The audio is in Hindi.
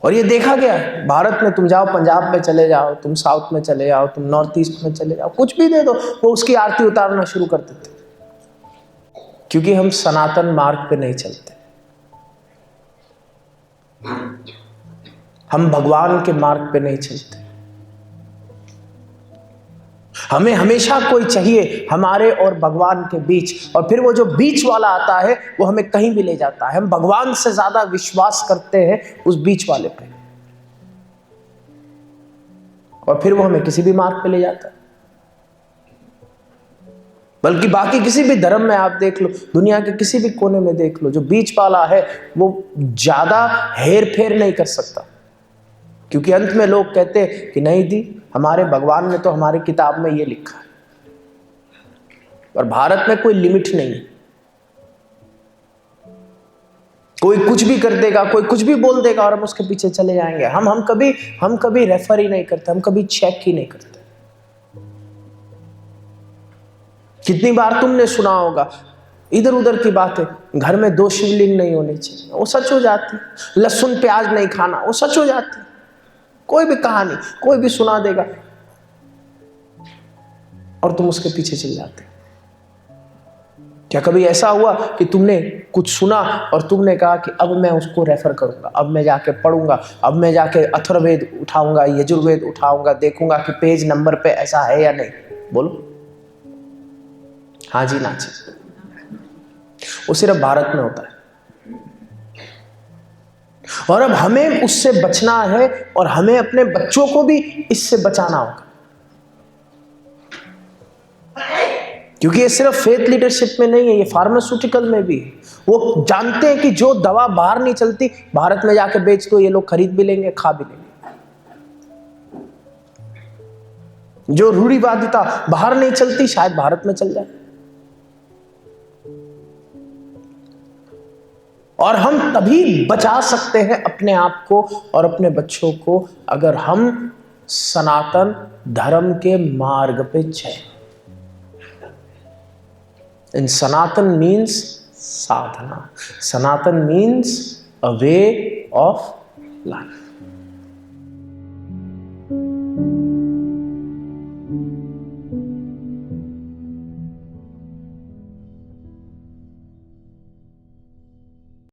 और ये देखा गया है भारत में, तुम जाओ पंजाब में चले जाओ, तुम साउथ में चले जाओ, तुम नॉर्थ ईस्ट में चले जाओ, कुछ भी दे दो वो उसकी आरती उतारना शुरू कर देते, क्योंकि हम सनातन मार्ग पे नहीं चलते, हम भगवान के मार्ग पे नहीं चलते। हमें हमेशा कोई चाहिए हमारे और भगवान के बीच, और फिर वो जो बीच वाला आता है वो हमें कहीं भी ले जाता है। हम भगवान से ज्यादा विश्वास करते हैं उस बीच वाले पे, और फिर वो हमें किसी भी मार्ग पे ले जाता है। बल्कि बाकी किसी भी धर्म में आप देख लो, दुनिया के किसी भी कोने में देख लो, जो बीच वाला है वो ज्यादा हेर फेर नहीं कर सकता, क्योंकि अंत में लोग कहते हैं कि नहीं दी, हमारे भगवान ने तो हमारी किताब में ये लिखा है। पर भारत में कोई लिमिट नहीं है, कोई कुछ भी कर देगा, कोई कुछ भी बोल देगा और हम उसके पीछे चले जाएंगे। हम कभी रेफर ही नहीं करते, हम कभी चेक ही नहीं करते। कितनी बार तुमने सुना होगा इधर उधर की बातें, घर में 2 शिवलिंग नहीं होने चाहिए, वो सच हो जाती। लहसुन प्याज नहीं खाना, वो सच हो जाती। कोई भी कहानी कोई भी सुना देगा और तुम उसके पीछे चल जाते। क्या कभी ऐसा हुआ कि तुमने कुछ सुना और तुमने कहा कि अब मैं उसको रेफर करूंगा, अब मैं जाके पढ़ूंगा, अब मैं जाके अथर्ववेद उठाऊंगा, यजुर्वेद उठाऊंगा, देखूंगा कि पेज नंबर पे ऐसा है या नहीं? बोलो हाँ जी ना जी। वो सिर्फ भारत में होता है, और अब हमें उससे बचना है और हमें अपने बच्चों को भी इससे बचाना होगा, क्योंकि ये सिर्फ फेथ लीडरशिप में नहीं है, ये फार्मास्यूटिकल में भी है। वो जानते हैं कि जो दवा बाहर नहीं चलती, भारत में जाके बेच दो, ये लोग खरीद भी लेंगे, खा भी लेंगे। जो रूढ़िवादिता बाहर नहीं चलती, शायद भारत में चल जाए। और हम तभी बचा सकते हैं अपने आप को और अपने बच्चों को अगर हम सनातन धर्म के मार्ग पे चलें। And Sanatan means sadhana. Sanatan means a way of life.